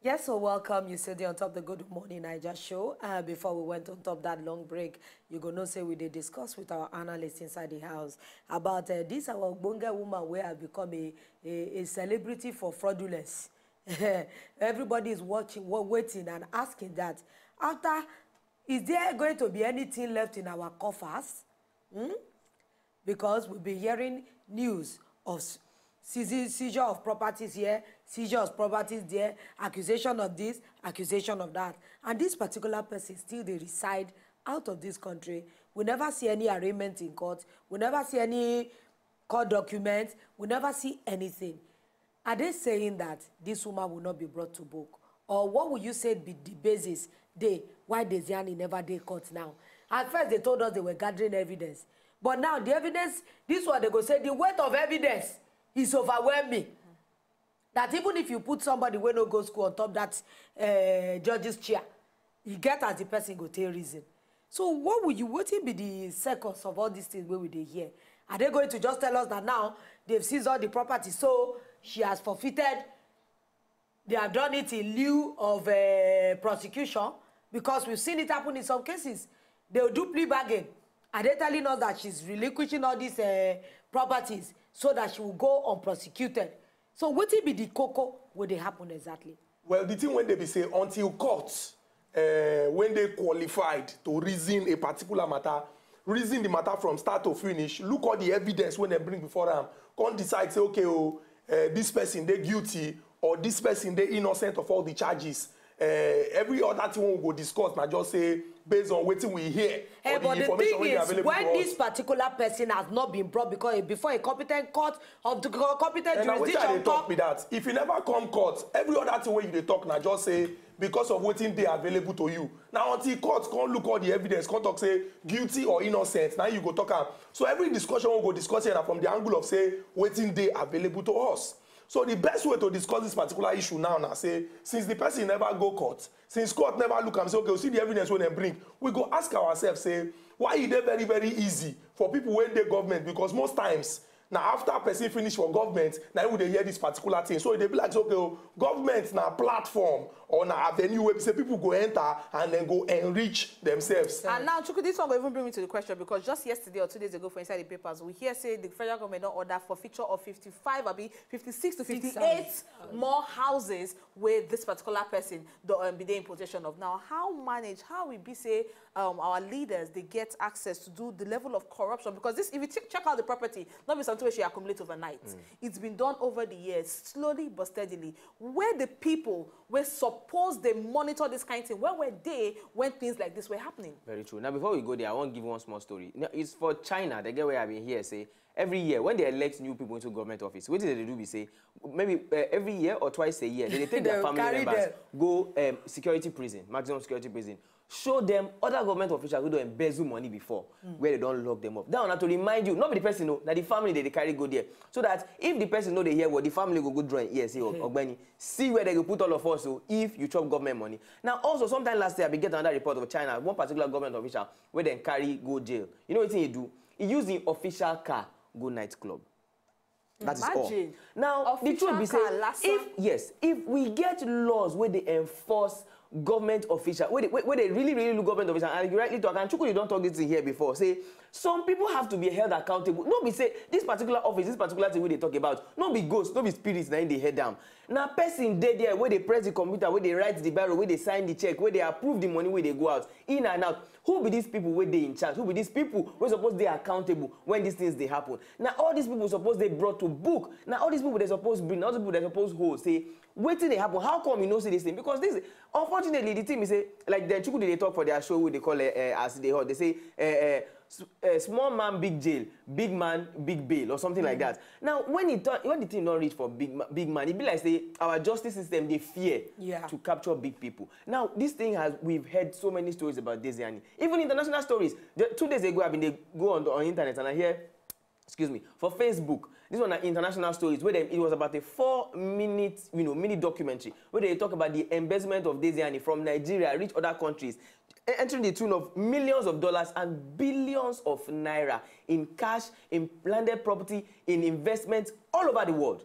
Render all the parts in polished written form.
Yes, so welcome. You said on top of the Good Morning Niger show. Before we went on top that long break, you go know say we did discuss with our analysts inside the house about this our Bonga woman where have become a celebrity for fraudulence. Everybody is watching, waiting and asking that after, is there going to be anything left in our coffers? Because we've been hearing news of seizure of properties here, seizure of properties there, accusation of this, accusation of that. And this particular person still they reside out of this country. We never see any arraignment in court. We never see any court documents. We never see anything. Are they saying that this woman will not be brought to book? Or what would you say be the basis why Diezani never did court now? At first they told us they were gathering evidence. But now the evidence, this one they go say the weight of evidence is overwhelming. That even if you put somebody who no go school on top that judge's chair, you get as the person go take reason. So what will be the seconds of all these things where we they hear? Are they going to just tell us that now they've seized all the property, so she has forfeited? They have done it in lieu of prosecution, because we've seen it happen in some cases. They'll do plea bargain. Are they telling us that she's relinquishing all these properties so that she will go unprosecuted? So what will be the cocoa will they happen exactly? Well, the thing when they be say until court, when they qualified to reason a particular matter, reason the matter from start to finish, look at the evidence when they bring before them, can't decide say okay, this person they guilty or this person they innocent of all the charges. Every other thing we will discuss, now just say based on what we hear. Hey, but the thing is, when this particular person has not been brought before a competent court of the competent jurisdiction, they talk with that. If you never come court, every other thing where you talk now just say because of waiting they are available to you. Now until court can't look all the evidence, can't talk say guilty or innocent. Now you go talk. So every discussion we go discuss here from the angle of say waiting they available to us. So the best way to discuss this particular issue now, say, since the person never go court, since court never look and say, okay, we'll see the evidence when they bring, we go ask ourselves, say, why is it very, very easy for people when they government? Because most times, now after a person finish for government, now would they hear this particular thing. So they be like, okay, government now platform or now avenue where say people go enter and then go enrich themselves. And now, Chuku, this one will even bring me to the question, because just yesterday or 2 days ago for Inside the Papers, we hear say the federal government don't order forfeiture of 56 to 58 more houses where this particular person be in possession of. Now, how we be say our leaders, they get access to do the level of corruption? Because this, if you check out the property, not be something where she accumulates overnight. It's been done over the years, slowly but steadily. Where the people were suppose they monitor this kind of thing, where were they when things like this were happening? Very true. Now, before we go there, I want to give one small story. Now, it's for China. The get where I've been here say every year when they elect new people into government office, what did they do? We say maybe every year or twice a year they take their family members go security prison, maximum security prison. Show them other government officials who don't embezzle money before, where they don't lock them up. That one to remind you, not be the person know, that the family they carry go there. So that if the person know they hear what the family go draw in ear, say, Ogbeni, see where they go put all of us, so if you chop government money. Now also, sometime last year, I get another report of China, one particular government official, where they carry go jail. You know what he do? He use the official car, go nightclub. That is all. Now, the truth be said, if we get laws where they enforce government official, where they really look government official, and you rightly talk, and Chuku, you don't talk this in here before, say, some people have to be held accountable. No be say, this particular office, this particular thing where they talk about, no be ghosts, no be spirits, now they head down. Now, person dead there, where they press the computer, where they write the barrel, where they sign the check, where they approve the money, where they go out, in and out. Who be these people where they in charge? Who be these people who suppose they are accountable when these things they happen? Now, all these people suppose they brought to book. Now, all these people they suppose bring, all the people they suppose hold, say, waiting they happen. How come you know see this thing? Because this, unfortunately, the team is say, like the Chuku they talk for their show, where they call it as they hold. They say, small man, big jail, big man, big bail, or something like that. Now, when the team don't reach for big man, it be like say our justice system they fear to capture big people. Now, this thing we've heard so many stories about Diezani, even international stories. 2 days ago, they go on internet and I hear, excuse me, for Facebook. This one are international stories where it was about a 4-minute, mini documentary where they talk about the embezzlement of Diezani from Nigeria, reach other countries, entering the tune of millions of dollars and billions of naira in cash, in landed property, in investments all over the world.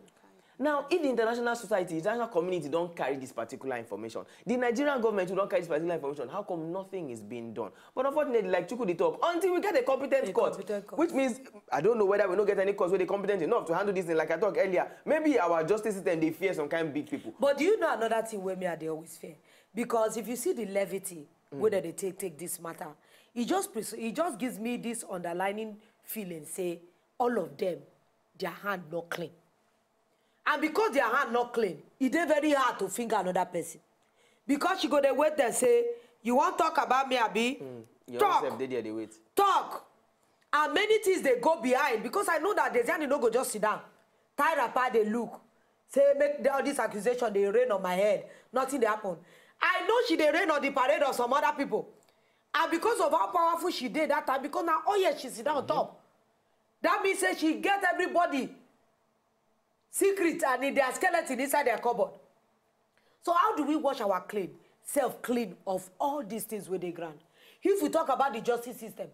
Now, if the international society, international community don't carry this particular information, the Nigerian government who don't carry this particular information, how come nothing is being done? But unfortunately, like Chukudi talk, until we get a competent court, which means, I don't know whether we don't get any courts where they're competent enough to handle this thing. Like I talked earlier, maybe our justice system, they fear some kind of big people. But do you know another thing where they always fear? Because if you see the levity, whether they take this matter, it just gives me this underlining feeling, say, all of them, their hand not clean. And because their hand not clean, it is very hard to finger another person. Because you go there wait and say, you want to talk about me, Abi? Talk. They wait. Talk. And many things they go behind. Because I know that Diezani no go just sit down. Tie rapper, they look. Say, make all this accusation, they rain on my head. Nothing they happen. I know she they rain on the parade of some other people. And because of how powerful she did that time, because now, oh yes, she sit down on top. That means that she get everybody secret and in their skeleton inside their cupboard. So how do we wash our self-clean of all these things with the ground? If we talk about the justice system,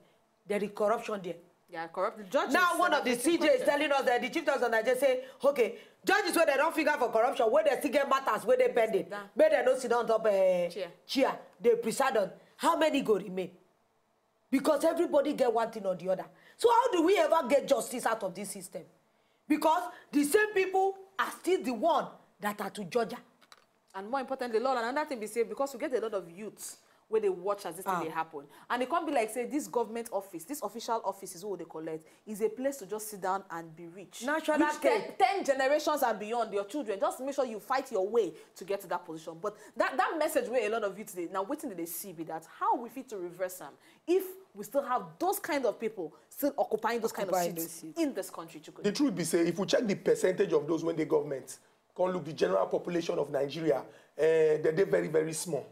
there is corruption there. Yeah, corrupt. The judges. Now one of the CJ is telling us that the chief justice of Nigeria say, okay, judges where they don't figure for corruption, where they still get matters, where they pending, where they don't sit down on top chair, they preside on. How many go remain? Because everybody get one thing or the other. So how do we ever get justice out of this system? Because the same people are still the one that are to judge her. And more importantly, Lord, another thing we say, because we get a lot of youths where they watch as this thing they happen. And it can't be like, say, this government office, this official office is what they collect, is a place to just sit down and be rich. Natural Which 10 generations and beyond, your children, just make sure you fight your way to get to that position. But that message where a lot of youths, now waiting that they see be that, how we fit to reverse them if we still have those kind of people still occupying those kind of seats in this country. The truth be say, if we check the percentage of those when the government can look the general population of Nigeria, they're very, very small.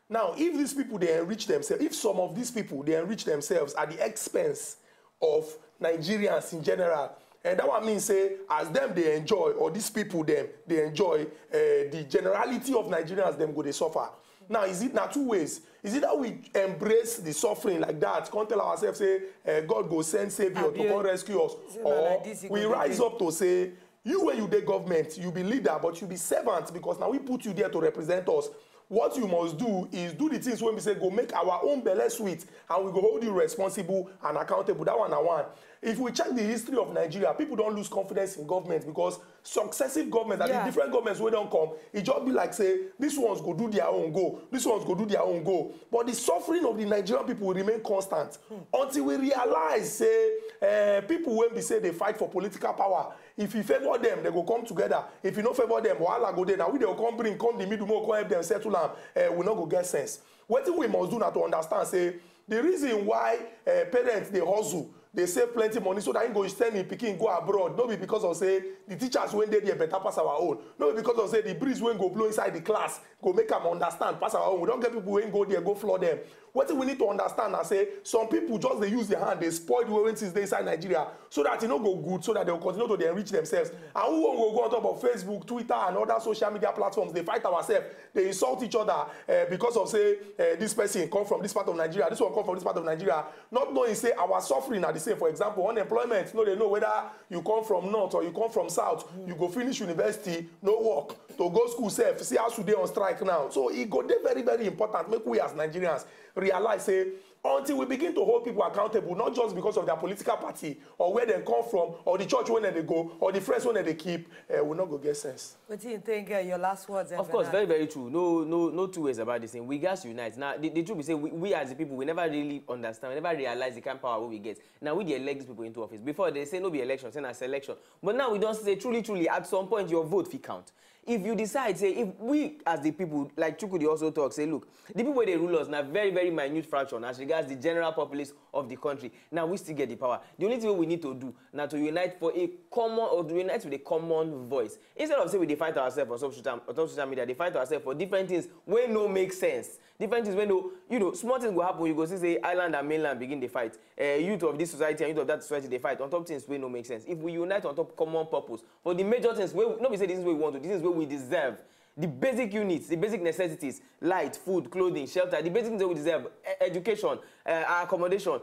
Now, if these people, they enrich themselves, if some of these people, they enrich themselves at the expense of Nigerians in general, and that one means, say, as them they enjoy, or these people, them, they enjoy, the generality of Nigerians, them go, they suffer. Now, is it now two ways? Is it that we embrace the suffering like that, can't tell ourselves, say, God go send Savior to come rescue us, or we rise up to say, you when you the government, you be leader, but you be servant, because now we put you there to represent us. What you must do is do the things when we say go make our own belly sweet, and we go hold you responsible and accountable. That one. If we check the history of Nigeria, people don't lose confidence in government because successive governments, and the different governments when don't come, it just be like say, this one's go do their own go, this one's go do their own go. But the suffering of the Nigerian people will remain constant until we realize, say, people when we say they fight for political power, if you favor them, they go come together. If you don't favor them, wahala go there. Now we they will come the middle, come help them settle them. We not go get sense. What thing we must do now to understand, say, the reason why parents they hustle, they save plenty money so that you go send in Peking go abroad. No be because of say the teachers when they better pass our own. No be because of say the breeze when go blow inside the class go make them understand pass our own. We don't get people when go there go floor them. What we need to understand and say some people just they use their hand they spoil the way things they inside Nigeria so that it no go good so that they will continue to enrich themselves. And who won't go on top of Facebook, Twitter, and other social media platforms? They fight ourselves. They insult each other because of say this person come from this part of Nigeria, this one come from this part of Nigeria. Not knowing say our suffering are the same. For example, unemployment. No, they know whether you come from north or you come from south. You go finish university, no work. To go school safe. See how today on strike now. So it go there very, very important. Make we as Nigerians realize say until we begin to hold people accountable, not just because of their political party or where they come from or the church when they go or the friends when they keep, we'll not go get sense. What do you think? Your last words? Of course, very, very true. No two ways about this thing. We guys unite. Now, the truth is, say we as the people, we never really understand, we never realize the kind of power we get. Now, we elect these people into office. Before, they say no be election, say na selection. But now we don't say truly, at some point, your vote will count. If you decide, say, if we as the people, like Chukudi also talk, say, look, the people where they rule us, now very, very minute fraction as regards the general populace of the country. Now we still get the power. The only thing we need to do now to unite for a common, or to unite with a common voice. Instead of say we fight ourselves on social media, they fight ourselves for different things where no make sense. Different things when no, small things will happen. You go see, say, island and mainland begin the fight. Youth of this society and youth of that society, they fight on top things where no make sense. If we unite on top common purpose, for the major things, where, not we say this is where we want to, this is where we deserve. The basic units, the basic necessities, light, food, clothing, shelter, the basic things that we deserve, education, accommodation,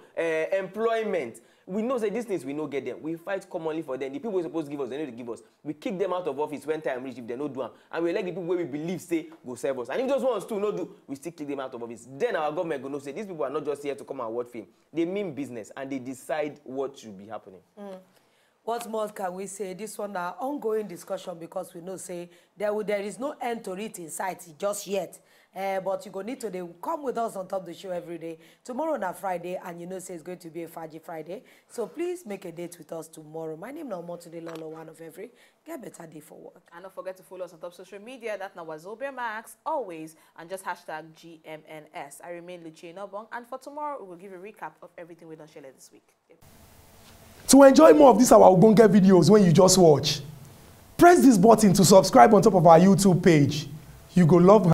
employment. We know that these things we no get them. We fight commonly for them. The people we're supposed to give us, they need to give us. We kick them out of office when time reach if they no do them. And we elect the people where we believe say go serve us. And if those ones too no do, we still kick them out of office. Then our government go know say these people are not just here to come and word fame. They mean business and they decide what should be happening. What more can we say? This one are ongoing discussion because we know say there is no end to it in sight just yet. But you go need to come with us on top of the show every day. Tomorrow on a Friday, and you know say it's going to be a Faji Friday. So please make a date with us tomorrow. My name is Nomotunde Lolo, one of every. Get better day for work. And don't forget to follow us on top social media. That's now Wazobia Max, always, and just hashtag GMNS. I remain Lucia Nobong, and for tomorrow, we will give a recap of everything we done share this week. To enjoy more of these our Ogbonge videos when you just watch, press this button to subscribe on top of our YouTube page. You go love